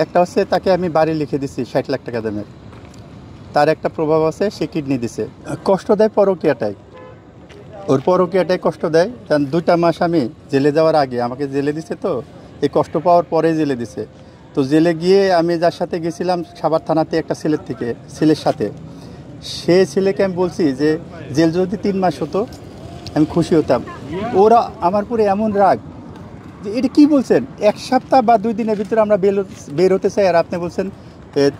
একটা হচ্ছে তাকে আমি বাড়ি লিখে দিছি 60 লাখ টাকা দামের, তার একটা প্রভাব আছে, সে কিডনি দিছে। কষ্ট দেয় পরকীয়াটাই, ওর পরকীয়াটাই কষ্ট দেয়। কারণ 2টা মাস আমি জেলে যাওয়ার আগে আমাকে জেলে দিছে, তো এই কষ্ট পাওয়ার পরে জেলে দিছে। তো জেলে গিয়ে আমি যার সাথে গেছিলাম সাভার থানাতে, একটা ছেলের সাথে, সে ছেলেকে আমি বলছি যে জেল যদি 3 মাস হতো আমি খুশি হতাম। ওরা আমার পুরো এমন রাগ যে এটা কী বলছেন, 1 সপ্তাহ বা 2 দিনের ভিতরে আমরা বের হতে চাই, আর আপনি বলছেন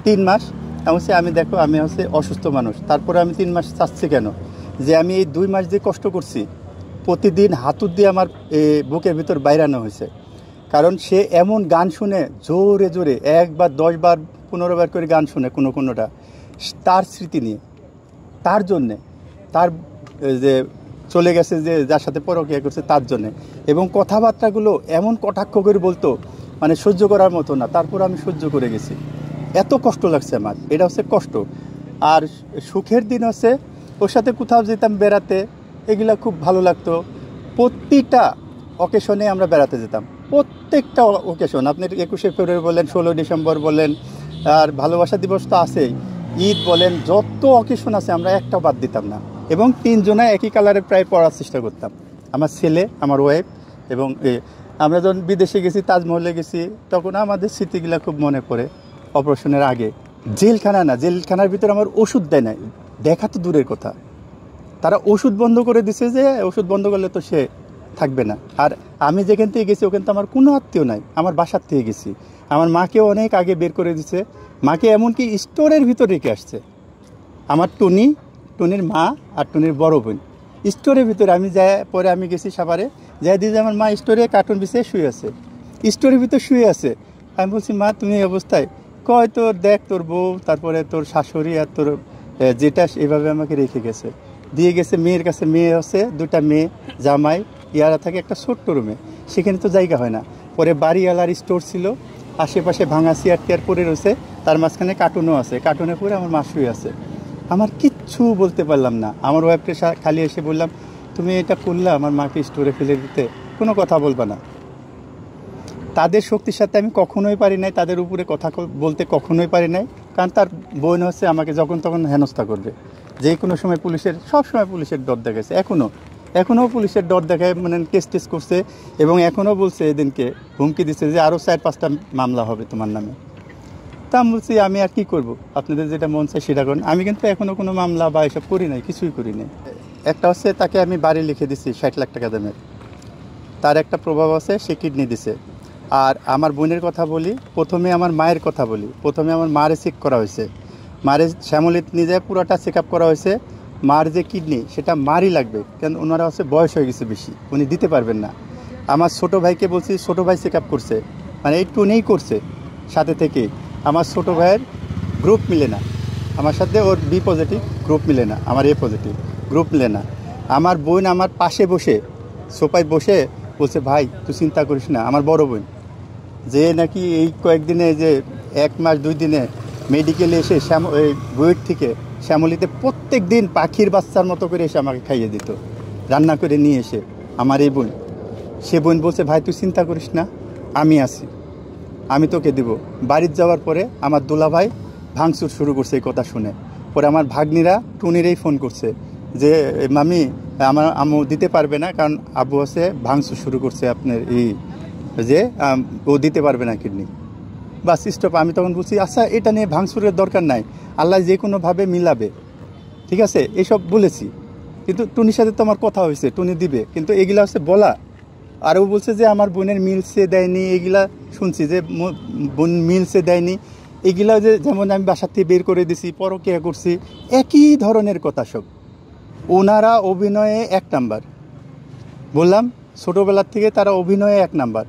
3 মাস। আমি বলছি আমি দেখো আমি হচ্ছে অসুস্থ মানুষ, তারপরে আমি 3 মাস চাচ্ছি কেন, যে আমি এই 2 মাস যে কষ্ট করছি প্রতিদিন হাতুড় দিয়ে আমার বুকের ভিতর বাইরানো হয়েছে। কারণ সে এমন গান শুনে জোরে জোরে 1 বার 10 বার 15 বার করে গান শুনে, কোনোটা তার স্মৃতি নিয়ে, তার জন্যে, তার যে চলে গেছে যে যার সাথে পরকীয়া করছে তার জন্যে। এবং কথাবার্তাগুলো এমন কটাক্ষ করে বলতো, মানে সহ্য করার মতো না। তারপর আমি সহ্য করে গেছি, এত কষ্ট লাগছে আমার, এটা হচ্ছে কষ্ট। আর সুখের দিন হচ্ছে ওর সাথে কোথাও যেতাম বেড়াতে, এগুলা খুব ভালো লাগতো। প্রতিটা অকেশনে আমরা বেড়াতে যেতাম, প্রত্যেকটা অকেশন। আপনি 21শে ফেব্রুয়ারি বলেন, 16 ডিসেম্বর বলেন, আর ভালোবাসা দিবস তো আছেই, ঈদ বলেন, যত অকেশন আছে আমরা একটাও বাদ দিতাম না। এবং 3 জনে একই কালারে প্রায় পড়ার চেষ্টা করতাম, আমার ছেলে, আমার ওয়াইফ। এবং আমরা যখন বিদেশে গেছি, তাজমহলে গেছি, তখন আমাদের স্মৃতিগুলো খুব মনে পড়ে। অপারেশনের আগে জেলখানা না, জেলখানার ভিতরে আমার ওষুধ দেয় না, দেখা তো দূরের কথা, তারা ওষুধ বন্ধ করে দিছে, যে ওষুধ বন্ধ করলে তো সে থাকবে না। আর আমি যেখান থেকে গেছি ওখান তো আমার কোনো আত্মীয় নাই, আমার বাসার থেকে গেছি। আমার মাকেও অনেক আগে বের করে দিছে, মাকে এমনকি স্টোরের ভিতর রেখে আসছে। আমার টুনির মা আর টুনির বড় বোন স্টোরের ভিতরে, আমি পরে আমি গেছি সাভারে, যাই দিয়ে আমার মা স্টোরে কার্টুন বিছিয়ে শুয়ে আছে, স্টোরের ভিতর শুয়ে আছে। আমি বলছি মা তুমি এই অবস্থায়, কয় তোর দেখ তোর বউ, তারপরে তোর শাশুড়ি আর তোর যেটা এভাবে আমাকে রেখে গেছে, দিয়ে গেছে মেয়ের কাছে। মেয়ে হচ্ছে 2টা মেয়ে, জামাই, ইয়ারা থাকে একটা ছোট্ট রুমে, সেখানে তো জায়গা হয় না। পরে বাড়িওয়ালার স্টোর ছিল, আশেপাশে ভাঙা চেয়ার টেয়ার পরে রয়েছে, তার মাঝখানে কার্টুনও আছে, কার্টুনে পরে আমার মা শুয়ে আছে। আমার কিচ্ছু বলতে পারলাম না। আমার ওয়াইফকে খালি এসে বললাম তুমি এটা করলে আমার মাকে স্টোরে ফেলে দিতে, কোনো কথা বলবা না। তাদের শক্তির সাথে আমি কখনোই পারি নাই, তাদের উপরে কথা বলতে কখনোই পারি নাই। কারণ তার বোন হচ্ছে আমাকে যখন তখন হেনস্থা করবে, যে কোনো সময় সব সময় পুলিশের ডর দেখাচ্ছে, এখনও পুলিশের ডর দেখায়, মানে কেস করছে। এবং এখনও বলছে, এদিনকে হুমকি দিচ্ছে যে আরও 4-5টা মামলা হবে তোমার নামে। তা আমি বলছি আমি আর কী করবো, আপনাদের যেটা মন চায় সেটা করুন। আমি কিন্তু এখনও কোনো মামলা বা এসব করি নাই, কিছুই করি নাই। একটা হচ্ছে তাকে আমি বাড়ি লিখে দিছি 60 লাখ টাকা দামের, তার একটা প্রভাব আছে, সে কিডনি দিছে। আর আমার বোনের কথা বলি, প্রথমে আমার মায়ের কথা বলি। প্রথমে আমার মারে চেক করা হয়েছে, মারে শ্যামলীত নিয়ে যায় পুরোটা চেক আপ করা হয়েছে। মার যে কিডনি সেটা মারই লাগবে, কারণ ওনারা হচ্ছে বয়স হয়ে গেছে বেশি, উনি দিতে পারবেন না। আমার ছোটো ভাইকে বলছি, ছোটো ভাই চেক আপ করছে, মানে একটু নেই করছে সাথে থেকে। আমার ছোটো ভাইয়ের গ্রুপ মিলে না, আমার সাথে ওর বি পজিটিভ গ্রুপ মিলে না, আমার এ পজিটিভ গ্রুপ মিলে না। আমার বোন আমার পাশে বসে, সোফায় বসে বলছে ভাই তুই চিন্তা করিস না। আমার বড় বোন, যে নাকি এই কয়েকদিনে, যে 1 মাস 2 দিনে মেডিকেলে এসে বুয়েট থেকে শ্যামলীতে প্রত্যেক দিন পাখির বাচ্চার মতো করে এসে আমাকে খাইয়ে দিত, রান্না করে নিয়ে এসে। আমার এই বোন, সে বোন বলছে ভাই তুই চিন্তা করিস না, আমি আছি, আমি তোকে দিব। বাড়িতে যাওয়ার পরে আমার দুলাভাই ভাঙচুর শুরু করছে এই কথা শুনে। পরে আমার ভাগ্নিরা টুনিরেই ফোন করছে যে মামি আমার আম্মু দিতে পারবে না, কারণ আব্বু আছে ভাঙচুর শুরু করছে আপনার এই, যে ও দিতে পারবে না কিডনি, বাস স্টপ। আমি তখন বলছি আচ্ছা এটা নিয়ে ভাঙচুরের দরকার নাই, আল্লাহ যে কোনোভাবে মিলাবে, ঠিক আছে, এইসব বলেছি। কিন্তু টুনির সাথে তো আমার কথা হয়েছে, টুনি দিবে, কিন্তু এগুলা হচ্ছে বলা। আর ও বলছে যে আমার বোনের মিলসে দেয়নি, এগুলা শুনছি যে বোন মিলসে দেয়নি, এগুলা যে যেমন আমি বাসার থেকে বের করে দিছি, পরকীয়া করছি, একই ধরনের কথা সব। ওনারা অভিনয়ে 1 নাম্বার, বললাম ছোটোবেলার থেকে তারা অভিনয়ে 1 নাম্বার।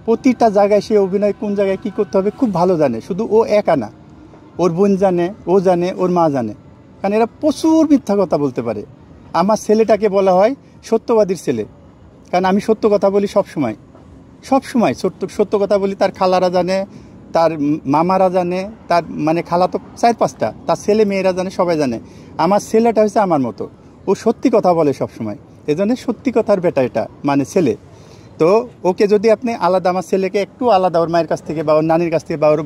প্রতিটা জায়গায় সে অভিনয় কোন জায়গায় কী করতে হবে খুব ভালো জানে। শুধু ও একা না, ওর বোন জানে, ও জানে, ওর মা জানে, কারণ এরা প্রচুর মিথ্যা কথা বলতে পারে। আমার ছেলেটাকে বলা হয় সত্যবাদীর ছেলে, কারণ আমি সত্য কথা বলি সব সময় সত্য কথা বলি। তার খালারা জানে, তার মামারা জানে, তার মানে খালা তো 4-5টা, তার ছেলে মেয়েরা জানে, সবাই জানে। আমার ছেলেটা হচ্ছে আমার মতো, ও সত্যি কথা বলে সব সময়, এজন্য সত্যি কথার বেটা এটা, মানে ছেলে। তো ওকে যদি আপনি আলাদা, আমার ছেলেকে একটু আলাদা ওর মায়ের কাছ থেকে বা ওর নানির কাছ থেকে বা ওর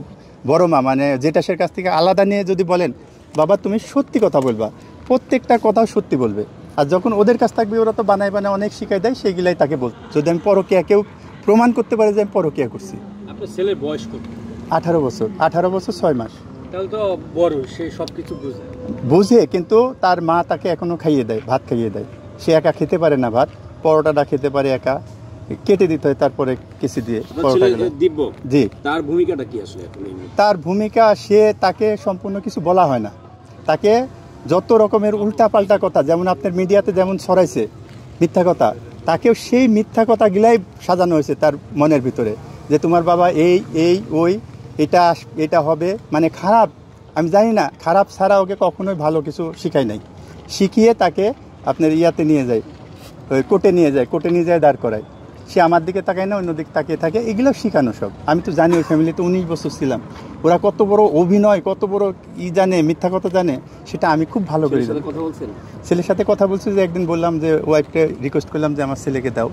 বড় মা মানে জেঠাশের কাছ থেকে আলাদা নিয়ে যদি বলেন বাবা তুমি সত্যি কথা বলবা, প্রত্যেকটা কথা সত্যি বলবে। আর যখন ওদের কাছ থাকবে ওরা তো বানায় বানায় অনেক শিখাই দেয়, সেইগুলাই তাকে বল। যদি আমি পরকীয়া কেউ প্রমাণ করতে পারে যে আমি পরকীয়া করছি। আপনার ছেলের বয়স কত? 18 বছর, 18 বছর 6 মাস। তাহলে তো বড়, সে সব কিছু বুঝে। বুঝে, কিন্তু তার মা তাকে এখনও খাইয়ে দেয়, ভাত খাইয়ে দেয়। সে একা খেতে পারে না ভাত, পরোটাটা খেতে পারে একা, কেটে দিতে হয় তারপরে কেসি দিয়ে পরোটাগুলো। দিব্য, জি। তার ভূমিকাটা কি আসলে এখন? তার ভূমিকা, সে তাকে সম্পূর্ণ কিছু বলা হয় না, তাকে যত রকমের উল্টাপাল্টা কথা, যেমন আপনার মিডিয়াতে যেমন ছড়াইছে মিথ্যা কথা, তাকেও সেই মিথ্যা কথাগুলাই সাজানো হয়েছে তার মনের ভিতরে, যে তোমার বাবা এই এই ওই, এটা হবে, মানে খারাপ। আমি জানি না, খারাপ ছাড়া ওকে কখনোই ভালো কিছু শিখাই নাই। শিখিয়ে তাকে আপনার ইয়াতে নিয়ে যায়, ওই কোর্টে নিয়ে যায় দাঁড় করায়। সে আমার দিকে তাকায় না, অন্যদিকে তাকিয়ে থাকে। এগুলো শিখানো সব। আমি তো জানি, ওই ফ্যামিলিতে 19 বছর ছিলাম। ওরা কত বড় অভিনয়, কত বড় জানে, মিথ্যা কথা জানে, সেটা আমি খুব ভালো করে জানি। কথা বলছেন? ছেলের সাথে কথা বলছি, যে একদিন বললাম যে ওয়াইফকে রিকোয়েস্ট করলাম যে আমার ছেলেকে দাও,